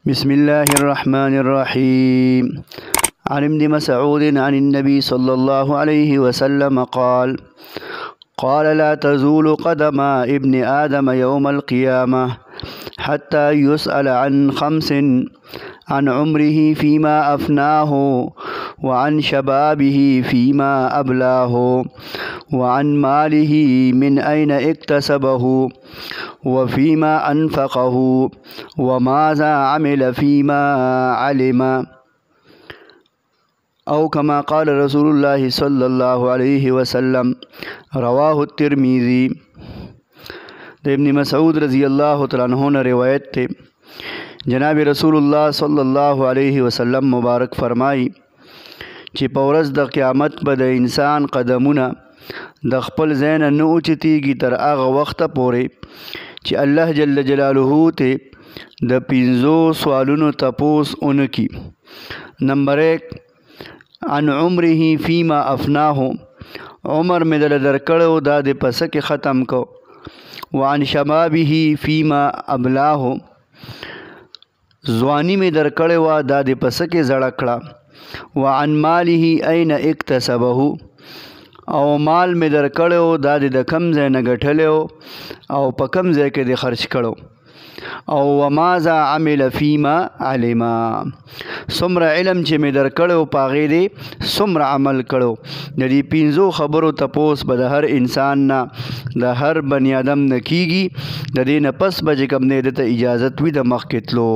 بسم الله الرحمن الرحيم. عن ابن مسعود عن النبي صلى الله عليه وسلم قال لا تزول قدم ابن آدم يوم القيامة حتى يسأل عن 5: عن عمره فيما أفناه، وعن شبابه فيما أبلاه، وعن ماله من أين اكتسبه، وفيما أنفقه، وماذا عمل فيما علم، أو كما قال رسول الله صلى الله عليه وسلم. رواه الترمذي. ابن مسعود رضی اللہ تعالیٰ عنہ نے روایت تے جناب رسول اللہ صلی اللہ علیہ وسلم مبارک فرمائی چې په ورځ د قیامت به د انسان قدمونه د خپل ځای نه نه اوچتېږي تر هغه وخته پورې چې الله جل جلاله ته د 5 سوالونو تپوس ونکي. نمبر 1: عن عمره فيما افناه، عمر مې دله درکړی دا د پسه کې ختم کو. وعن شبابه فيما ابلاه، ځواني مې درکړی وه دا د پسه کې زړه کړه. وعن ماله أين اکتسبه، او مال مې درکړی و دا د کم ځای نه ګټلی و او په کم ځای کې د خرچ کړو. او وماذا عمل فيما علم، څومره علم چې مې درکړی و په هغې دې څومره عمل کړو. د دې 5 خبرو تپوس به د هر انسان نه د هر بني آدم نه کیږي. د دې نه پس به چې کوم دی ده ته اجازت وي د مخکې تلو.